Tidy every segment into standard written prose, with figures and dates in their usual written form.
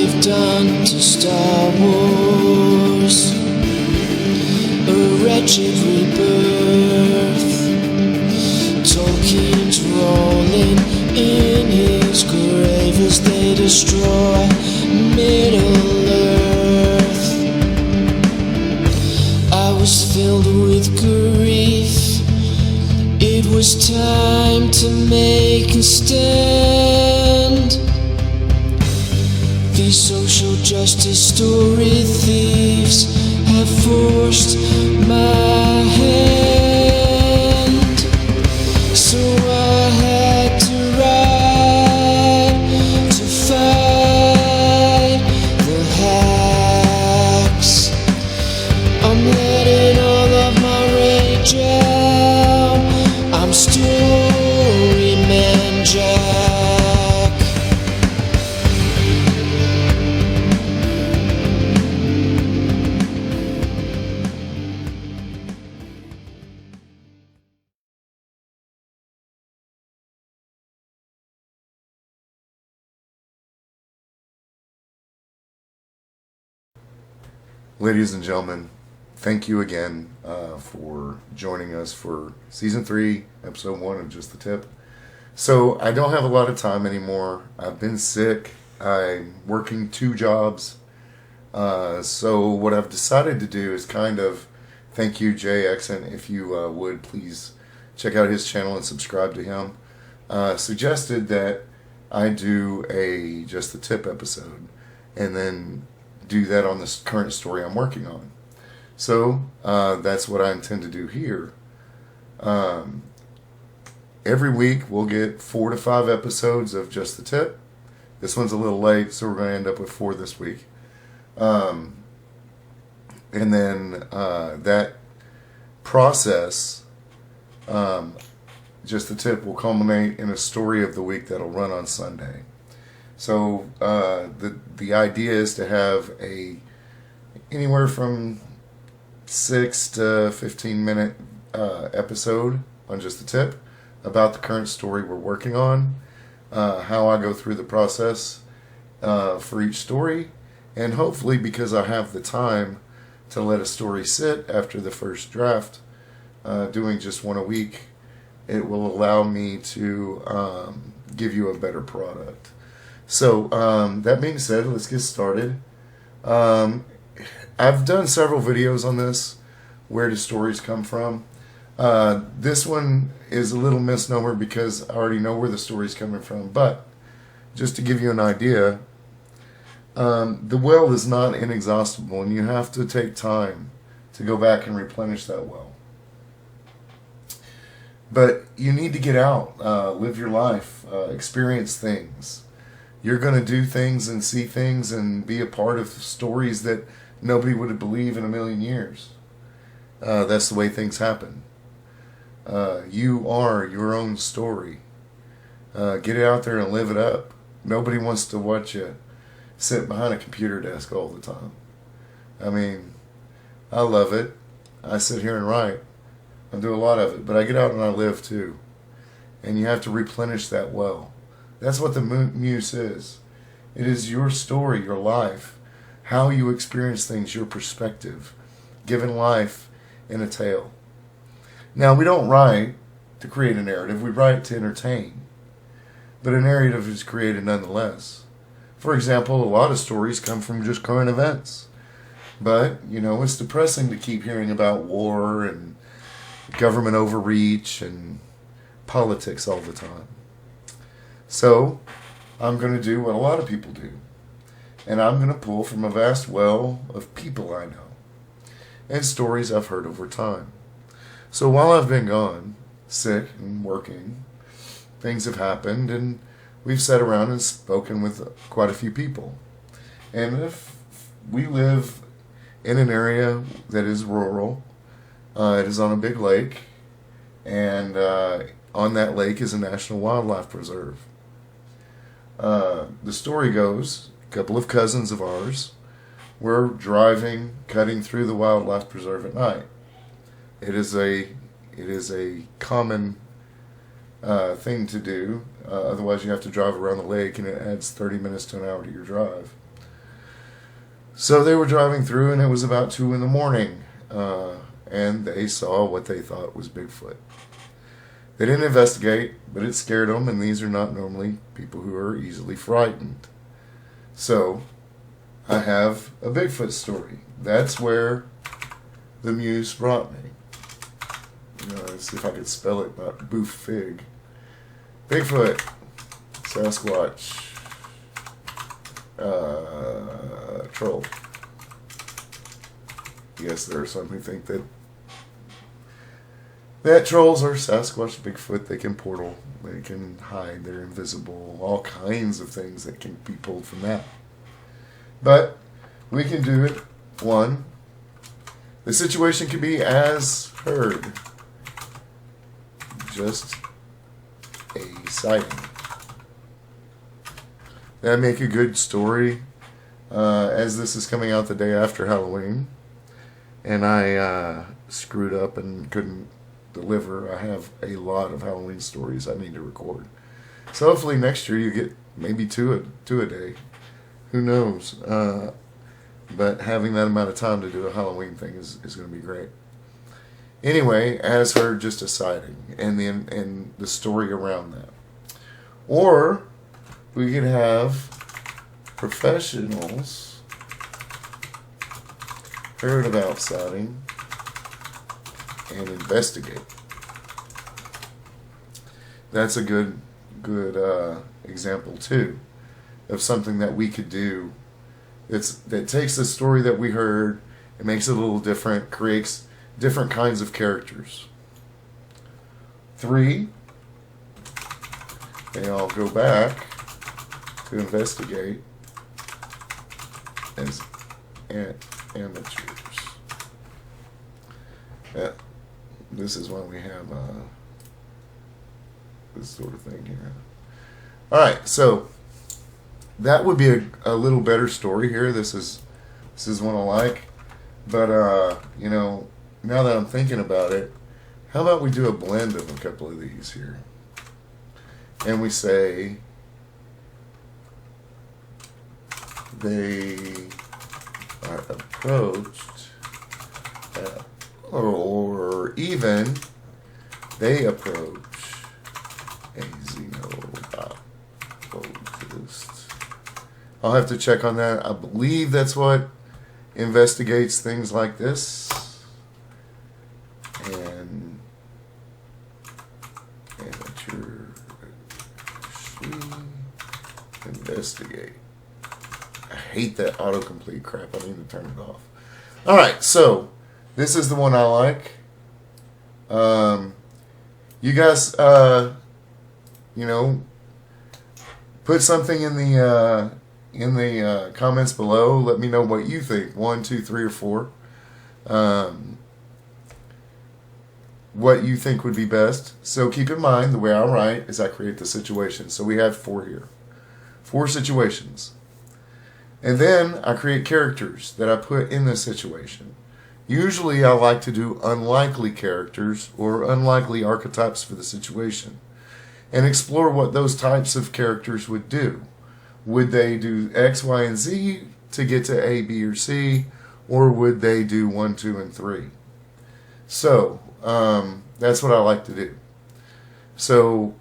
they've done to Star Wars. A wretched rebirth. Tolkien's rolling in his grave as they destroy Middle-earth. I was filled with grief. It was time to make a stand. These social justice story thieves have forced my hand. So I had to ride to fight the hacks. I'm letting all of my rage out. I'm StoryMan-Jack. Ladies and gentlemen, thank you again for joining us for Season 3, Episode 1 of Just the Tip. So, I don't have a lot of time anymore. I've been sick. I'm working 2 jobs. So, what I've decided to do is kind of thank you, Jay Exon, if you would please check out his channel and subscribe to him. Suggested that I do a Just the Tip episode and then do that on this current story I'm working on. So that's what I intend to do here. Every week we'll get 4 to 5 episodes of Just the Tip. This one's a little late, so we're going to end up with 4 this week. And then that process, Just the Tip, will culminate in a story of the week that'll run on Sunday. So the idea is to have anywhere from 6 to 15 minute episode on Just the Tip about the current story we're working on, how I go through the process for each story, and hopefully, because I have the time to let a story sit after the first draft, doing just one a week, it will allow me to give you a better product. So, that being said, let's get started. I've done several videos on this. Where do stories come from? This one is a little misnomer because I already know where the story's coming from. But, just to give you an idea, the well is not inexhaustible, and you have to take time to go back and replenish that well. But you need to get out, live your life, experience things. You're going to do things and see things and be a part of stories that nobody would believe in a million years. That's the way things happen. You are your own story. Get it out there and live it up. Nobody wants to watch you sit behind a computer desk all the time. I mean, I love it. I sit here and write. I do a lot of it. But I get out and I live too. And you have to replenish that well. That's what the muse is. It is your story, your life, how you experience things, your perspective, given life in a tale. Now, we don't write to create a narrative. We write to entertain. But a narrative is created nonetheless. For example, a lot of stories come from just current events. But, it's depressing to keep hearing about war and government overreach and politics all the time. So, I'm going to do what a lot of people do. And I'm going to pull from a vast well of people I know and stories I've heard over time. So while I've been gone, sick and working, things have happened and we've sat around and spoken with quite a few people. And if we live in an area that is rural, it is on a big lake, and on that lake is a national wildlife preserve. The story goes, a couple of cousins of ours were driving, cutting through the wildlife preserve at night. It is a common thing to do. Otherwise, you have to drive around the lake, and it adds 30 minutes to an hour to your drive. So they were driving through, and it was about 2 in the morning, and they saw what they thought was Bigfoot. They didn't investigate, but it scared them, and these are not normally people who are easily frightened. So I have a Bigfoot story. That's where the muse brought me. Let's see if I could spell it, not boof fig. Bigfoot, Sasquatch, troll. Yes, there are some who think that trolls are Sasquatch, Bigfoot. They can portal, they can hide, they're invisible, all kinds of things that can be pulled from that. But we can do it. One, the situation can be as heard, just a sighting. That make a good story. As this is coming out the day after Halloween, and I screwed up and couldn't deliver, I have a lot of Halloween stories I need to record. So hopefully next year you get maybe two a day. Who knows? But having that amount of time to do a Halloween thing is going to be great. Anyway, as heard, just a sighting, and the story around that. Or we could have professionals heard about sighting and investigate. That's a good example too of something that we could do. That takes the story that we heard and makes it a little different, creates different kinds of characters. 3, they all go back to investigate as amateurs. This is why we have this sort of thing here. Alright, so that would be a little better story here. This is one I like. But, now that I'm thinking about it, how about we do a blend of a couple of these here? And we say they are approached, or even they approach a xenophobic. I'll have to check on that. I believe that's what investigates things like this. And amateur investigate. I hate that autocomplete crap. I need to turn it off. Alright, so this is the one I like. You guys, put something in the comments below. Let me know what you think. 1, 2, 3, or 4. What you think would be best. So keep in mind, the way I write is I create the situation. So we have 4 here. 4 situations. And then I create characters that I put in this situation. Usually I like to do unlikely characters or unlikely archetypes for the situation and explore what those types of characters would do. Would they do X, Y, and Z to get to A, B, or C, or would they do 1, 2, and 3? So, that's what I like to do. So,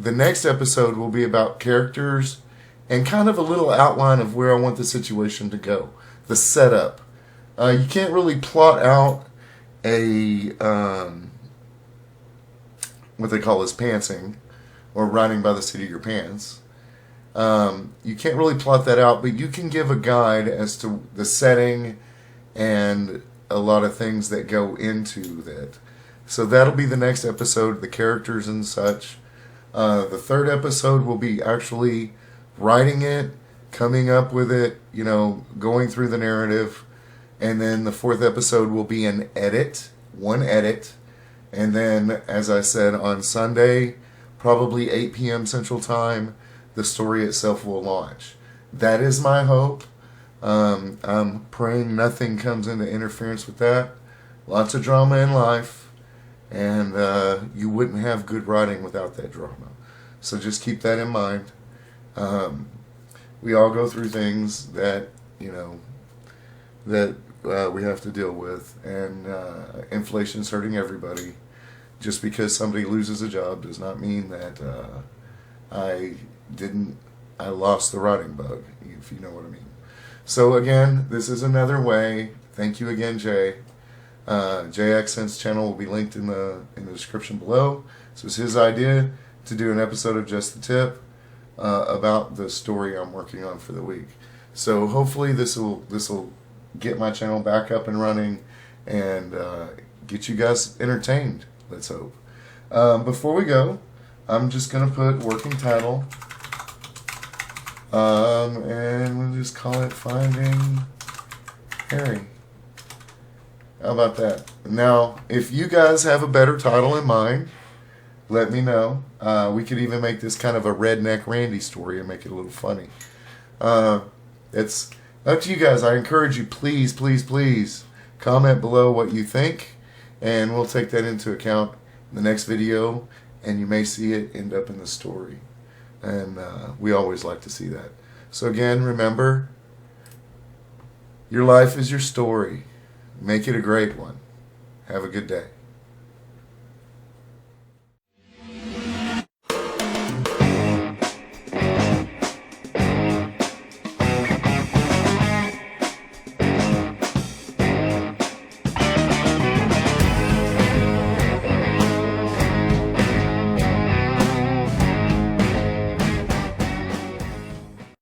the next episode will be about characters and kind of a little outline of where I want the situation to go. The setup. You can't really plot out a, what they call as pantsing, or riding by the seat of your pants. You can't really plot that out, but you can give a guide as to the setting and a lot of things that go into that. So that'll be the next episode, the characters and such. The 3rd episode will be actually writing it, coming up with it, going through the narrative. And then the 4th episode will be an edit, one edit. And then, as I said, on Sunday, probably 8 p.m. Central Time, the story itself will launch. That is my hope. I'm praying nothing comes into interference with that. Lots of drama in life. And you wouldn't have good writing without that drama. So just keep that in mind. We all go through things that, that we have to deal with, and inflation's hurting everybody. Just because somebody loses a job does not mean that I lost the rotting bug, if you know what I mean. So again, this is another way. Thank you again, Jay. Jay Accent's channel will be linked in the description below. This was his idea to do an episode of Just the Tip about the story I'm working on for the week. So hopefully this will get my channel back up and running and get you guys entertained. Let's hope. Before we go, I'm just gonna put working title, and we'll just call it Finding Harry. How about that? Now, if you guys have a better title in mind, let me know. We could even make this kind of a redneck Randy story and make it a little funny. It's up to you guys. I encourage you, please, please, please comment below what you think, and we'll take that into account in the next video, and you may see it end up in the story. And we always like to see that. So again, remember, your life is your story. Make it a great one. Have a good day.